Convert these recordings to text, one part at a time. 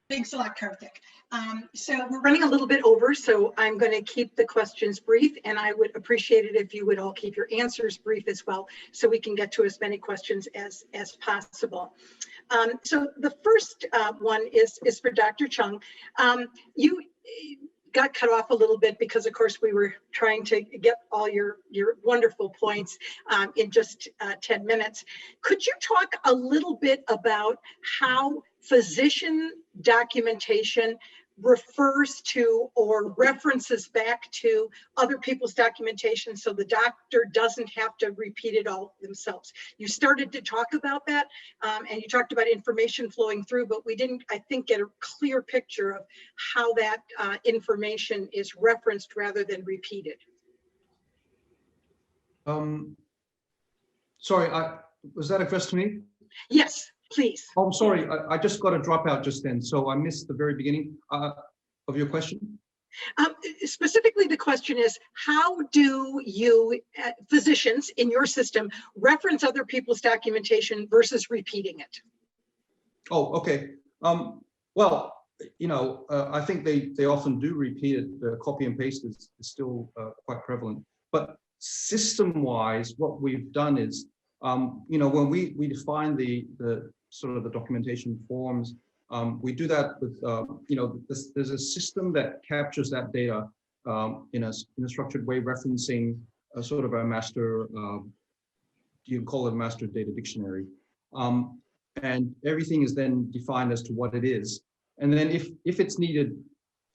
Thanks a lot, Karthik. So we're running a little bit over, so I'm going to keep the questions brief, and I would appreciate it if you would all keep your answers brief as well, so we can get to as many questions as possible. So the first one is for Dr. Cheung. You got cut off a little bit because, of course, we were trying to get all your wonderful points in just 10 minutes. Could you talk a little bit about how physician documentation refers to or references back to other people's documentation so the doctor doesn't have to repeat it all themselves? You started to talk about that and you talked about information flowing through, but we didn't, I think, get a clear picture of how that information is referenced rather than repeated. Sorry, was that addressed to me? Yes, please. Oh, I'm sorry, I just got a dropout just then, so I missed the very beginning of your question. Specifically, the question is, how do you, physicians in your system, reference other people's documentation versus repeating it? Oh, okay. Well, you know, I think they often do repeat it. Copy and paste is still quite prevalent. But system-wise, what we've done is, you know, when we define the sort of the documentation forms, we do that with, you know, there's a system that captures that data in a structured way, referencing a sort of a master, you can call it a master data dictionary. And everything is then defined as to what it is. And then if it's needed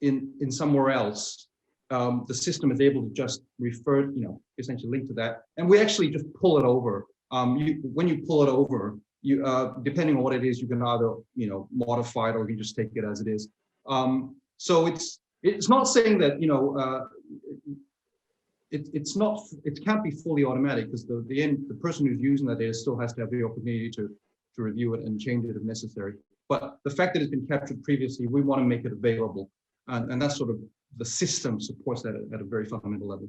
in somewhere else, the system is able to just refer, you know, essentially link to that. And we actually just pull it over. When you pull it over, you depending on what it is, you can either, you know, modify it or you can just take it as it is. So it's not saying that, you know, it can't be fully automatic, because the person who's using that data still has to have the opportunity to review it and change it if necessary. But the fact that it's been captured previously, we want to make it available, and that's sort of the system supports that at a very fundamental level.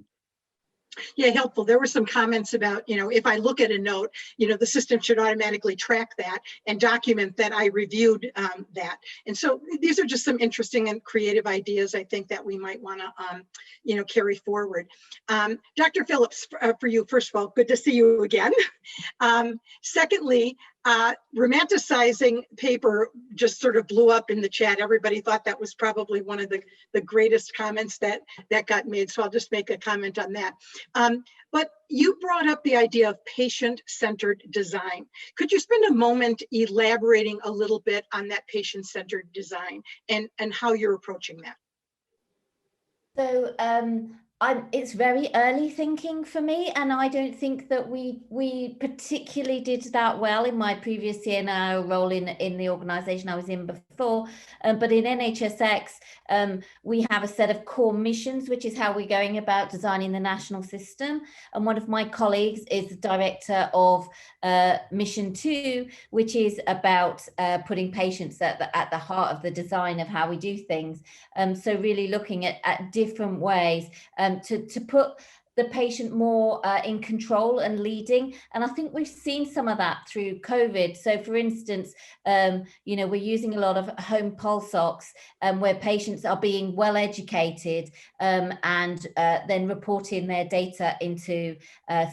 Yeah, helpful. There were some comments about, you know, if I look at a note, you know, the system should automatically track that and document that I reviewed that. And so these are just some interesting and creative ideas, I think, that we might want to, you know, carry forward. Dr. Phillips, for you, first of all, good to see you again. Secondly, romanticizing paper just sort of blew up in the chat. Everybody thought that was probably one of the greatest comments that got made. So I'll just make a comment on that. But you brought up the idea of patient-centered design. Could you spend a moment elaborating a little bit on that patient-centered design and how you're approaching that? So it's very early thinking for me, and I don't think that we particularly did that well in my previous CNO role in the organisation I was in before. But in NHSX, we have a set of core missions, which is how we're going about designing the national system. And one of my colleagues is the director of Mission 2, which is about putting patients at the heart of the design of how we do things. So really looking at different ways to put the patient more in control and leading. And I think we've seen some of that through COVID. So for instance, you know, we're using a lot of home pulse ox where patients are being well educated and then reporting their data into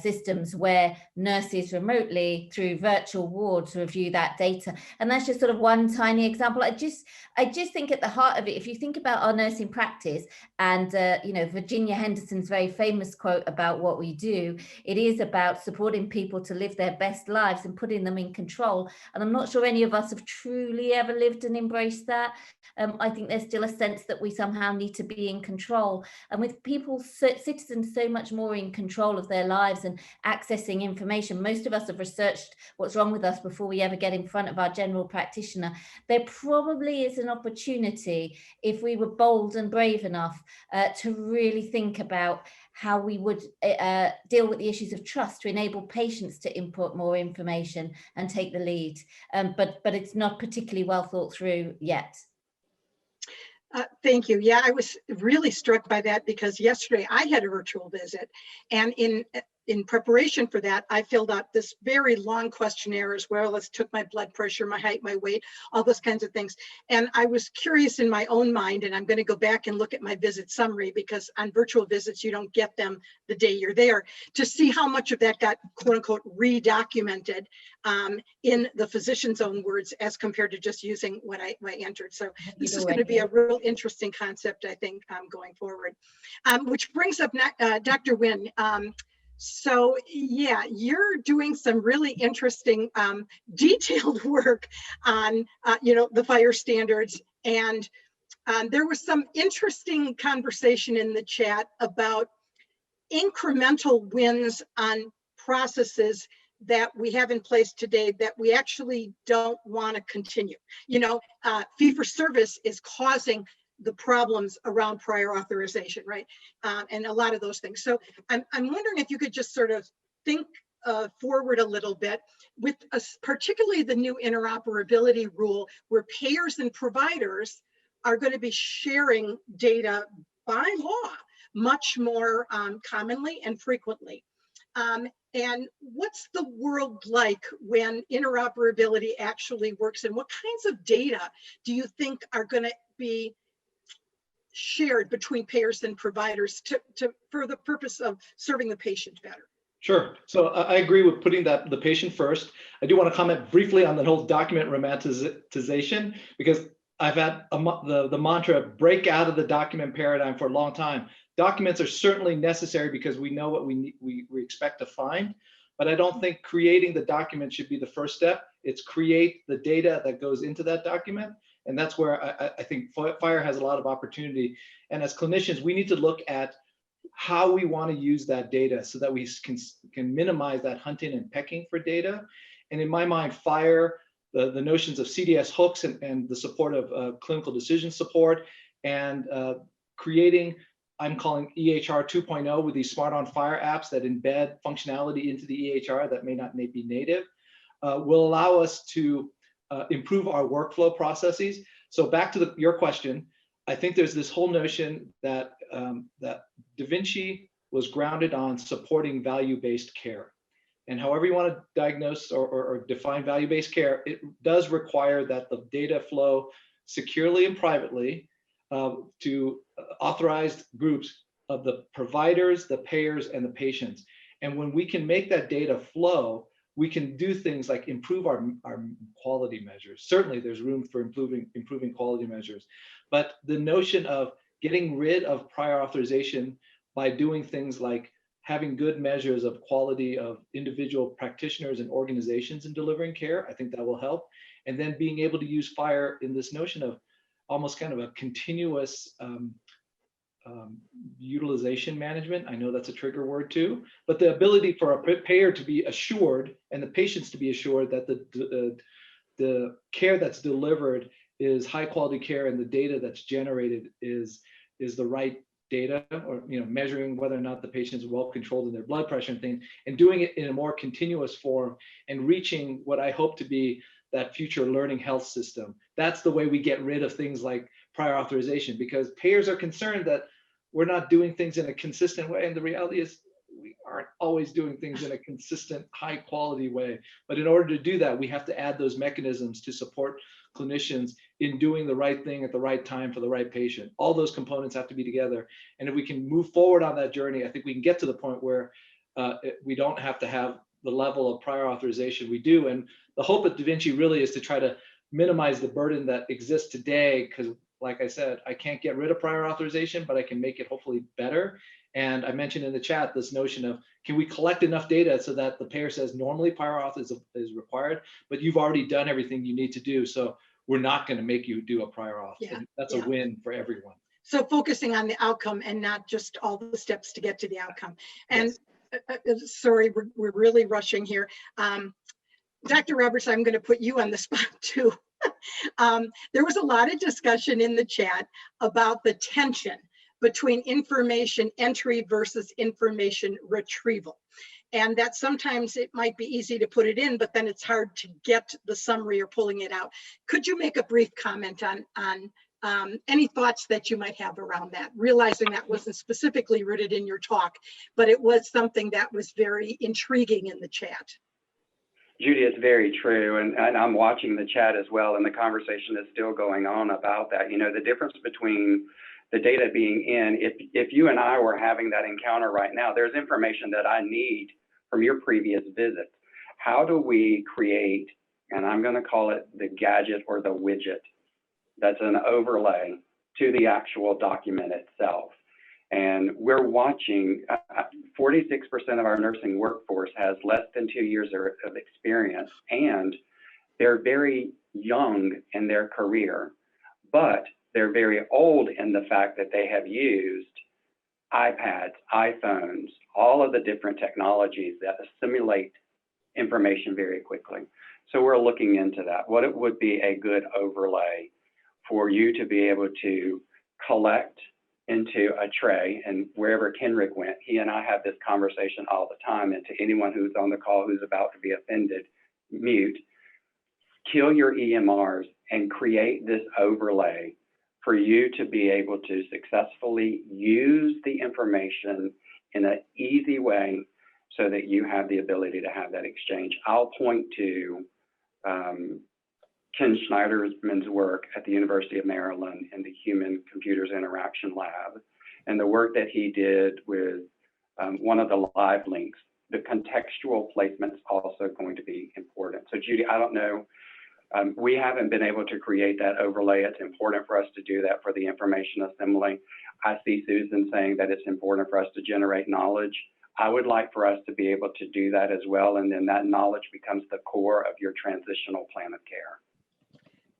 systems where nurses remotely through virtual wards review that data. And that's just sort of one tiny example. I just think at the heart of it, if you think about our nursing practice and, you know, Virginia Henderson's very famous quote about what we do, it is about supporting people to live their best lives and putting them in control. And I'm not sure any of us have truly ever lived and embraced that. I think there's still a sense that we somehow need to be in control. And with people, citizens so much more in control of their lives and accessing information, most of us have researched what's wrong with us before we ever get in front of our general practitioner. There probably is an opportunity, if we were bold and brave enough, to really think about how we would deal with the issues of trust to enable patients to input more information and take the lead. But it's not particularly well thought through yet. Thank you. Yeah, I was really struck by that because yesterday I had a virtual visit, and in preparation for that, I filled out this very long questionnaire as well as took my blood pressure, my height, my weight, all those kinds of things. And I was curious in my own mind, and I'm going to go back and look at my visit summary, because on virtual visits, you don't get them the day you're there, to see how much of that got quote unquote redocumented in the physician's own words as compared to just using what I entered. So this is going to be a real interesting concept, I think, going forward. Which brings up Dr. Nguyen. So yeah, you're doing some really interesting detailed work on the fire standards, and there was some interesting conversation in the chat about incremental wins on processes that we have in place today that we actually don't want to continue. Fee for service is causing the problems around prior authorization, right? And a lot of those things. So I'm wondering if you could just sort of think forward a little bit with particularly the new interoperability rule, where payers and providers are going to be sharing data by law much more commonly and frequently. And what's the world like when interoperability actually works, and what kinds of data do you think are going to be shared between payers and providers for the purpose of serving the patient better? Sure. So I agree with putting the patient first. I do want to comment briefly on the whole document romanticization, because I've had the mantra break out of the document paradigm for a long time. Documents are certainly necessary because we know what we expect to find, but I don't think creating the document should be the first step. It's create the data that goes into that document. And that's where I think FHIR has a lot of opportunity. And as clinicians, we need to look at how we want to use that data so that we can minimize that hunting and pecking for data. And in my mind, FHIR, the notions of CDS hooks and the support of clinical decision support, and creating, I'm calling EHR 2.0 with these smart on FHIR apps that embed functionality into the EHR that may not be native, will allow us to improve our workflow processes. So back to your question, I think there's this whole notion that that Da Vinci was grounded on supporting value-based care. And however you want to diagnose or define value-based care, it does require that the data flow securely and privately to authorized groups of the providers, the payers, and the patients. And when we can make that data flow, we can do things like improve our quality measures. Certainly there's room for improving quality measures, but the notion of getting rid of prior authorization by doing things like having good measures of quality of individual practitioners and organizations in delivering care, I think that will help. And then being able to use FHIR in this notion of almost kind of a continuous utilization management. I know that's a trigger word too, but the ability for a payer to be assured and the patients to be assured that the care that's delivered is high quality care and the data that's generated is the right data, or measuring whether or not the patient is well controlled in their blood pressure and things, and doing it in a more continuous form and reaching what I hope to be that future learning health system. That's the way we get rid of things like prior authorization, because payers are concerned that we're not doing things in a consistent way. And the reality is we aren't always doing things in a consistent, high quality way. But in order to do that, we have to add those mechanisms to support clinicians in doing the right thing at the right time for the right patient. All those components have to be together. And if we can move forward on that journey, I think we can get to the point where we don't have to have the level of prior authorization we do. And the hope at Da Vinci really is to try to minimize the burden that exists today, because like I said, I can't get rid of prior authorization, but I can make it hopefully better. And I mentioned in the chat this notion of, can we collect enough data so that the payer says normally prior auth is required, but you've already done everything you need to do, so we're not going to make you do a prior auth. Yeah, and that's a win for everyone. So focusing on the outcome and not just all the steps to get to the outcome. And yes. Sorry, we're really rushing here. Dr. Roberts, I'm going to put you on the spot too. There was a lot of discussion in the chat about the tension between information entry versus information retrieval. and that sometimes it might be easy to put it in, but then it's hard to get the summary or pulling it out. Could you make a brief comment on any thoughts that you might have around that, realizing that wasn't specifically rooted in your talk, but it was something that was very intriguing in the chat? Judy, it's very true, and I'm watching the chat as well, and the conversation is still going on about that. You know, the difference between the data being in, if you and I were having that encounter right now, there's information that I need from your previous visits. How do we create, and I'm going to call it the gadget or the widget, that's an overlay to the actual document itself? And we're watching, 46% of our nursing workforce has less than 2 years of experience, and they're very young in their career, but they're very old in the fact that they have used iPads, iPhones, all of the different technologies that assimilate information very quickly. So we're looking into that. What it would be a good overlay for you to be able to collect into a tray, and wherever Kenrick went, he and I have this conversation all the time, and to anyone who's on the call who's about to be offended, mute, kill your EMRs and create this overlay for you to be able to successfully use the information in an easy way so that you have the ability to have that exchange. I'll point to Ken Schneiderman's work at the University of Maryland in the Human Computers Interaction Lab, and the work that he did with one of the live links. The contextual placement is also going to be important. So Judy, I don't know, we haven't been able to create that overlay. It's important for us to do that for the information assembly. I see Susan saying that it's important for us to generate knowledge. I would like for us to be able to do that as well, and then that knowledge becomes the core of your transitional plan of care.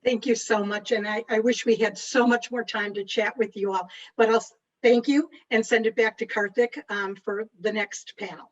Thank you so much. And I wish we had so much more time to chat with you all, but I'll thank you and send it back to Karthik for the next panel.